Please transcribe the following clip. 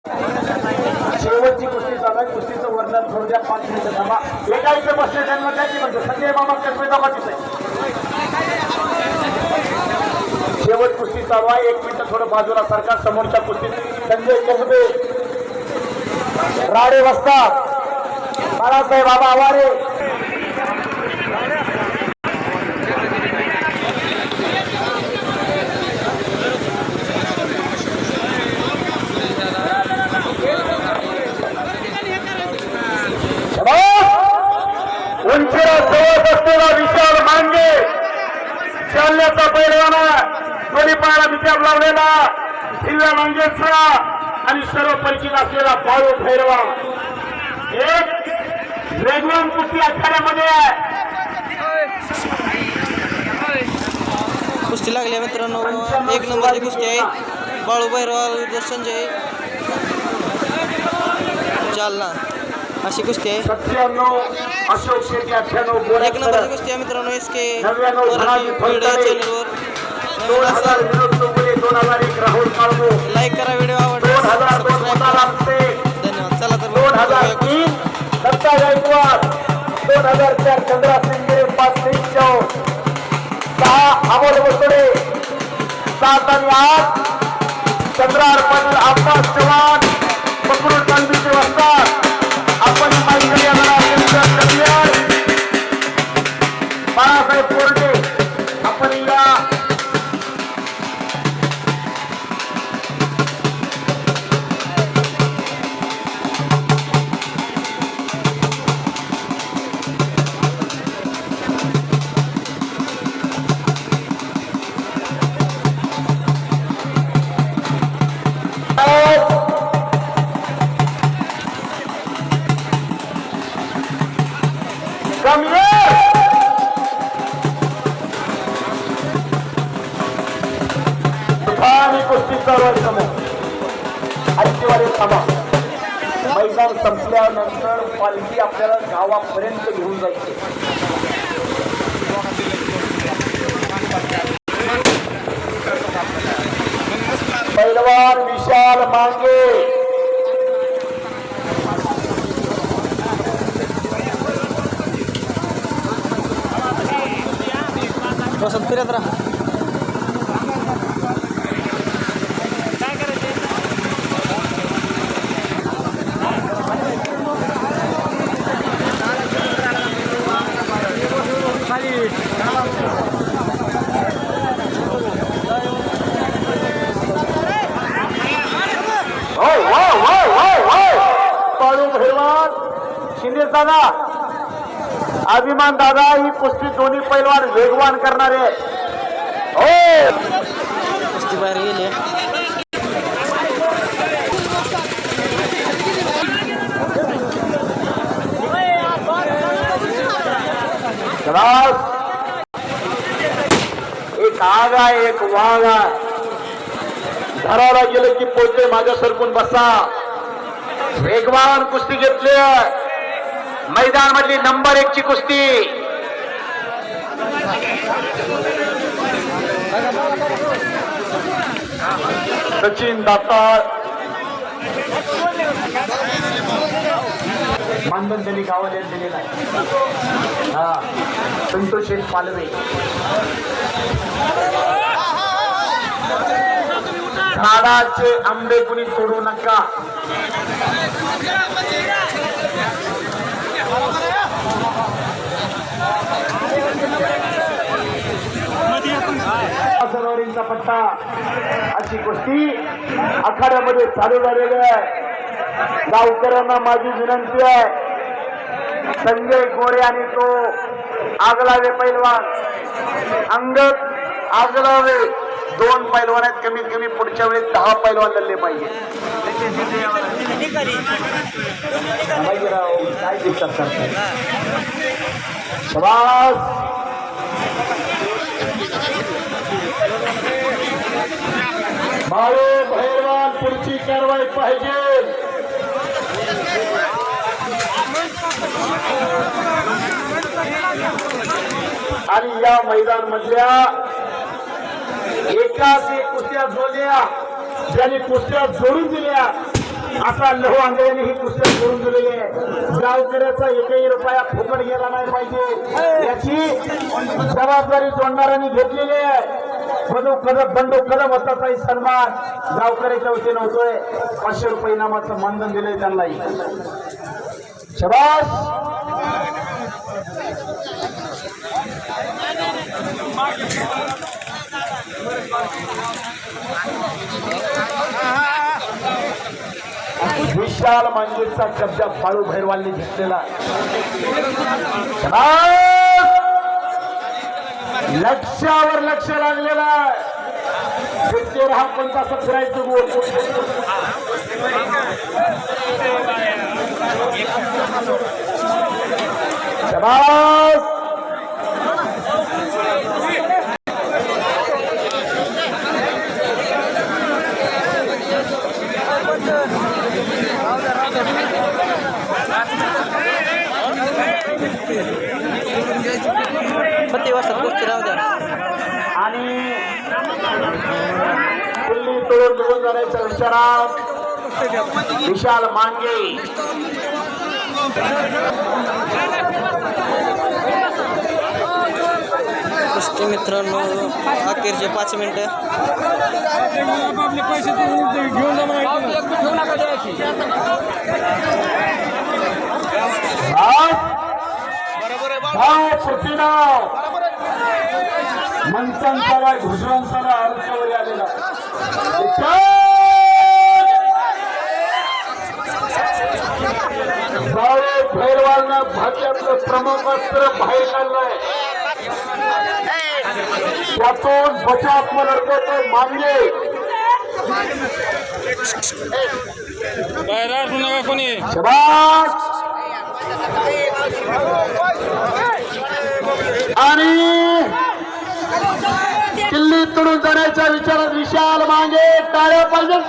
शेवटची कुस्ती चालू आहे. कुस्तीचं वर्णन करू द्या. 5 मिनिटं थांबा. एका इथे बसले त्यांना त्याची म्हणतो संजय मामा कसं दाखवायचं आहे. शेवट कुस्ती चालू आहे. 1 मिनिट थोडं बाजूला सरकार. समोरच्या कुस्तीत संजय कसबे राडे वस्ताद बाळासाहेब बाबा आवारे उंचीला जवळ असलेला विशाल मांगे चालण्याचा पैलवाना दोन्ही पायाला विचार लावलेला हिरव्या मांगेचा आणि सर्व परिचित असलेला बाळू भैरवा एक वेगवान कुस्ती आखाड्यामध्ये कुस्ती लागली मित्रांनो. 1 नंबरची कुस्ती आहे. बाळू भैरवा विरुद्ध संजय जालना अशी कुस्ती आहे. 97 अशोक शेट्टी 98 1 नंबरची कुस्ती आहे मित्रांनो. SK 2001 राहुल काळगो लाईक करा व्हिडिओ आवडला. 2002 धन्यवाद. चला तर 2003 दत्ता गायकवाड 2004 चंद्रा सिंगे 5 6 अमोल बोसडे 7 आणि 8 चंद्रार पाटील अब्बास चव्हाण पकडून चांदीचे वस्ताद आपण माहिती बाळासाहेब कोरडे आपण या कुस्ती चालू आहे. समोर आजचीवाले थांबा. मैदान संपल्यानंतर पालखी आपल्याला गावापर्यंत घेऊन जायची. पैलवान विशाल मांगे वसंत फिरत राहा. बाळू भैरवान शिंदे दादा अभिमान दादा ही कुस्ती दोन्ही पैलवान वेगवान करणारे हो. कुस्ती बाहेर गेली. एक आग आहे एक वाघ आहे. धराला गेलं की पोटे मागे सरकून बसा. वेगवान कुस्ती घेतली. मैदान मधली नंबर 1 ची कुस्ती. सचिन दातार मानधन त्यांनी गावाला दिलेला आहे. हा संतोष शेठ पालवे झाडाचे आंबे कुणी तोडू नका. सरोवरींचा पट्टा अशी कुस्ती आखाड्यामध्ये चालू झालेली आहे. गावकऱ्यांना माझी विनंती आहे. संजय गोरे आणि तो आगलावे पैलवान अंगद आगलावे 2 पैलवान आहेत. कमीत कमी पुढच्या वेळेस 10 पैलवान लढले पाहिजे. काय दिसतात करतात शबास. बाळू भैरवान पुढची कारवाई पाहिजे. आणि या मैदान मधल्या एकाच एक कुस्त्या जोडल्या ज्यांनी कुस्त्या जोडून दिल्या असा लहू आंधळ्याने ही पुस्तक करून दिलेली आहे. गावकऱ्याचा एकही रुपया फुकट गेला नाही पाहिजे याची जबाबदारी जोडणाऱ्यांनी घेतलेली आहे. बंडू कदम होताचाही सन्मान गावकऱ्याच्या वतीनं होतोय. 500 रुपये इनामाचं मानधन दिलंय त्यांनाही. शाबास. विशाल मांगेचा कब्जा बाळू भैरवालने घेतलेला. लक्षावर लक्ष लागलेला. हा कोणता फिरायचं गोल. शाबास. आणि दिल्ली तोडून निघून जाण्याच्या विचारात विशाल मांगे कुस्ती मित्रांनो अखेरचे 5 मिनिटं. मनसांचा वाय घुसरांचा अर्जावर आलेला. बाळू भैरवालनं भाजपचं प्रमुख अस्त्र बाहेर काढलंय. त्यातून बचाव लढतो मांगे. शाबास. आणि दिल्ली तोडून जाण्याच्या विचारात विशाल मांगे टाळ्या पाहिजे.